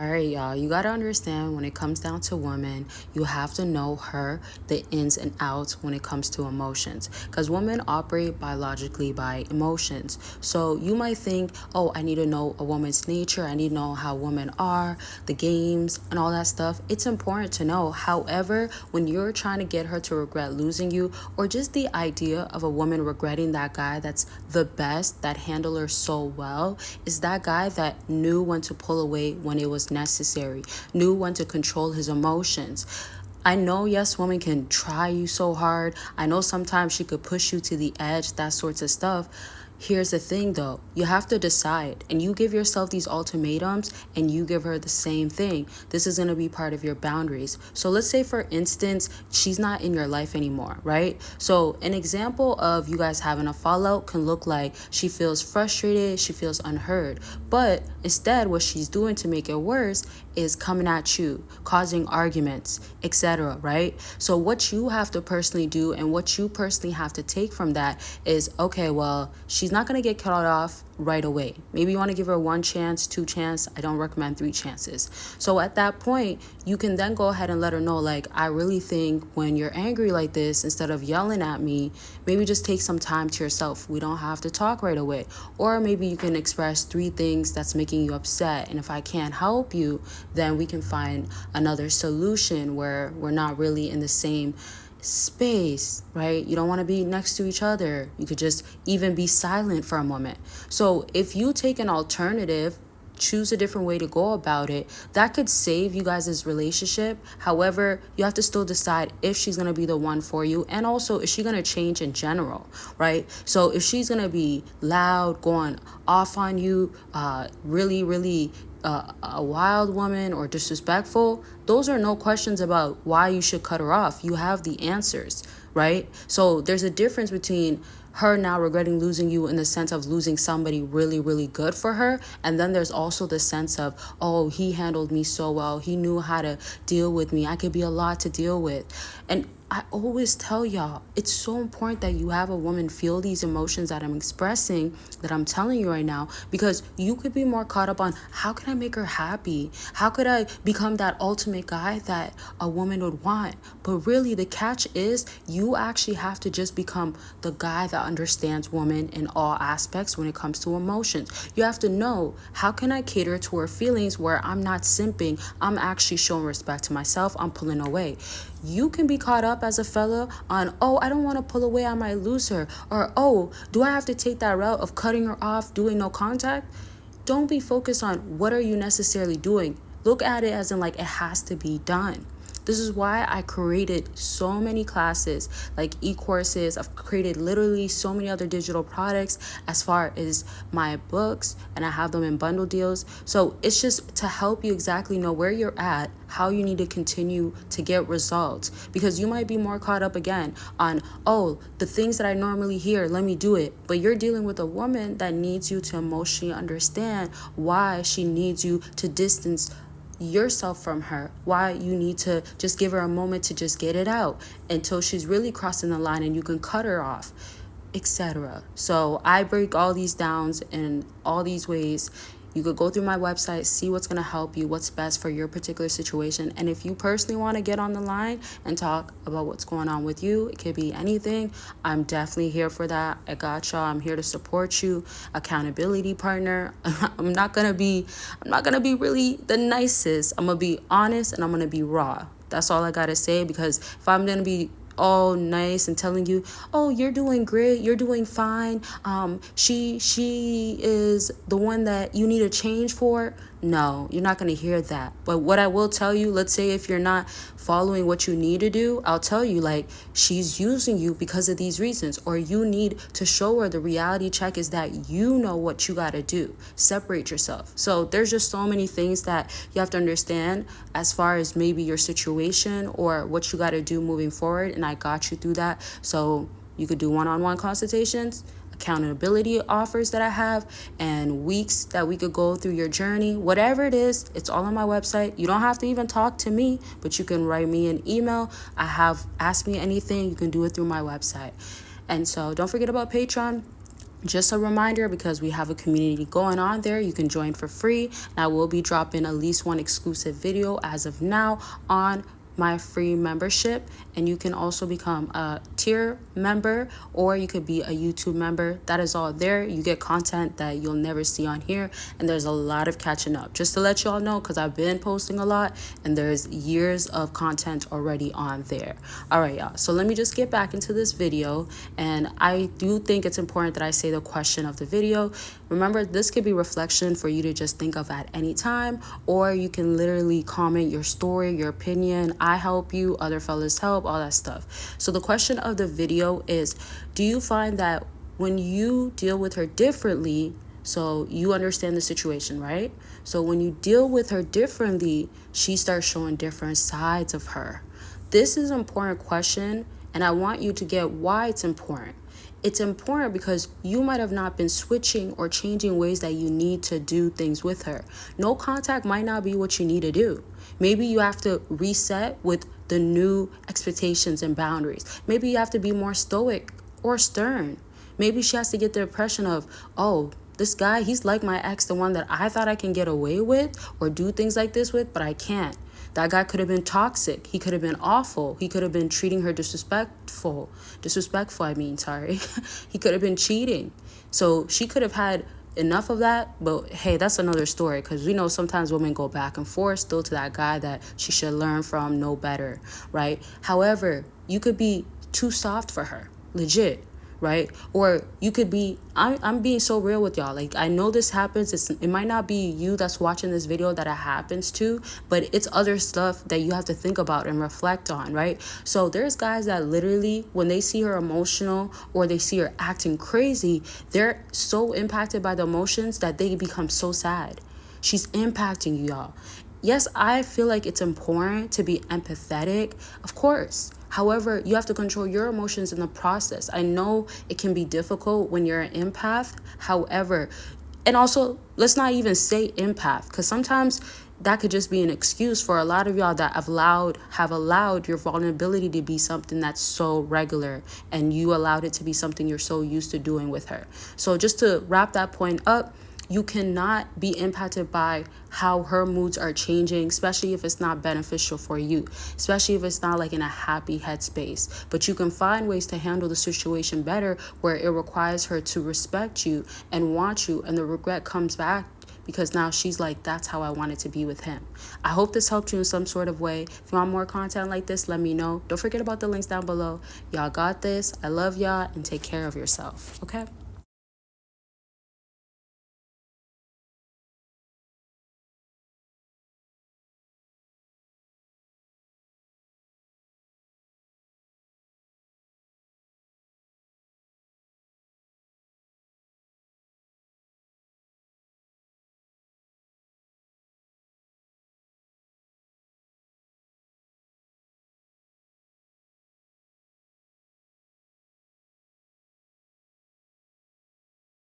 All right, y'all, you got to understand when it comes down to women, you have to know the ins and outs when it comes to emotions. Because women operate biologically by emotions. So you might think, oh, I need to know a woman's nature. I need to know how women are, the games, and all that stuff. It's important to know. However, when you're trying to get her to regret losing you, or just the idea of a woman regretting that guy that's the best, that handled her so well, is that guy that knew when to pull away when it was necessary, knew when to control his emotions. I know, yes, women can try you so hard. I know sometimes she could push you to the edge, that sorts of stuff. Here's the thing though, you have to decide, and you give yourself these ultimatums and you give her the same thing. This is going to be part of your boundaries. So let's say, for instance, she's not in your life anymore, right? So an example of you guys having a fallout can look like she feels frustrated, she feels unheard, but instead what she's doing to make it worse is coming at you, causing arguments, etc., right? So what you have to personally do and what you personally have to take from that is, okay, well, she's not going to get cut off right away. Maybe you want to give her one chance, two chance. I don't recommend three chances. So at that point, you can then go ahead and let her know, like, I really think when you're angry like this, instead of yelling at me, maybe just take some time to yourself. We don't have to talk right away. Or maybe you can express three things that's making you upset. And if I can't help you, then we can find another solution where we're not really in the same space, right? You don't want to be next to each other. You could just even be silent for a moment. So if you take an alternative, choose a different way to go about it, that could save you guys' relationship. However, you have to still decide if she's going to be the one for you, and also is she going to change in general, right? So if she's going to be loud, going off on you, really a wild woman or disrespectful, those are no questions about why you should cut her off. You have the answers, right? So there's a difference between her now regretting losing you in the sense of losing somebody really good for her, and then there's also the sense of, oh, he handled me so well, he knew how to deal with me, I could be a lot to deal with. And I always tell y'all, it's so important that you have a woman feel these emotions that I'm expressing, that I'm telling you right now, because you could be more caught up on how can I make her happy? How could I become that ultimate guy that a woman would want? But really, the catch is you actually have to just become the guy that understands women in all aspects when it comes to emotions. You have to know, how can I cater to her feelings where I'm not simping, I'm actually showing respect to myself, I'm pulling away. You can be caught up as a fella on, oh, I don't want to pull away, I might lose her. Or, oh, do I have to take that route of cutting her off, doing no contact? Don't be focused on what are you necessarily doing. Look at it as in, like, it has to be done. This is why I created so many classes, like e-courses. I've created literally so many other digital products as far as my books, and I have them in bundle deals. So it's just to help you exactly know where you're at, how you need to continue to get results, because you might be more caught up again on, oh, the things that I normally hear, let me do it. But you're dealing with a woman that needs you to emotionally understand why she needs you to distance yourself from her, why you need to just give her a moment to just get it out until she's really crossing the line and you can cut her off, etc. So I break all these downs in all these ways. You could go through my website, see what's going to help you, what's best for your particular situation. And if you personally want to get on the line and talk about what's going on with you, it could be anything, I'm definitely here for that. I got y'all. I'm here to support you. Accountability partner. I'm not going to be really the nicest. I'm going to be honest and I'm going to be raw. That's all I got to say, because if I'm going to be all nice and telling you, oh, you're doing great, you're doing fine, she is the one that you need to change for, no, you're not going to hear that. But what I will tell you, let's say if you're not following what you need to do, I'll tell you, like, she's using you because of these reasons, or you need to show her the reality check is that you know what you got to do. Separate yourself. So there's just so many things that you have to understand as far as maybe your situation or what you got to do moving forward, and I got you through that. So you could do one-on-one consultations, accountability offers that I have, and weeks that we could go through your journey. Whatever it is, it's all on my website. You don't have to even talk to me, but you can write me an email. I have Ask Me Anything. You can do it through my website. And so don't forget about Patreon. Just a reminder, because we have a community going on there, you can join for free. And I will be dropping at least one exclusive video as of now on my free membership, and you can also become a tier member, or you could be a YouTube member. That is all there. You get content that you'll never see on here, and there's a lot of catching up, just to let y'all know, because I've been posting a lot and there's years of content already on there. All right, y'all, so let me just get back into this video. And I do think it's important that I say the question of the video. Remember, this could be reflection for you to just think of at any time, or you can literally comment your story, your opinion. I help you, other fellas help, all that stuff. So the question of the video is, do you find that when you deal with her differently, so you understand the situation, right? So when you deal with her differently, she starts showing different sides of her? This is an important question, and I want you to get why it's important. It's important because you might have not been switching or changing ways that you need to do things with her. No contact might not be what you need to do. Maybe you have to reset with the new expectations and boundaries. Maybe you have to be more stoic or stern. Maybe she has to get the impression of, oh, this guy, he's like my ex, the one that I thought I can get away with or do things like this with, but I can't. That guy could have been toxic. He could have been awful. He could have been treating her disrespectful, I mean, sorry. He could have been cheating. So she could have had enough of that, but hey, that's another story, because we know sometimes women go back and forth still to that guy that she should learn from, know better, right? However, you could be too soft for her, legit. Right? Or you could be, I'm being so real with y'all. Like, I know this happens. It might not be you that's watching this video that it happens to, but it's other stuff that you have to think about and reflect on, right? So there's guys that literally, when they see her emotional or they see her acting crazy, they're so impacted by the emotions that they become so sad. She's impacting you, y'all. Yes, I feel like it's important to be empathetic, of course. However, you have to control your emotions in the process. I know it can be difficult when you're an empath. However, and also, let's not even say empath, because sometimes that could just be an excuse for a lot of y'all that have allowed your vulnerability to be something that's so regular, and you allowed it to be something you're so used to doing with her. So just to wrap that point up, you cannot be impacted by how her moods are changing, especially if it's not beneficial for you, especially if it's not like in a happy headspace. But you can find ways to handle the situation better, where it requires her to respect you and want you, and the regret comes back because now she's like, that's how I wanted to be with him. I hope this helped you in some sort of way. If you want more content like this, let me know. Don't forget about the links down below. Y'all got this. I love y'all, and take care of yourself, okay?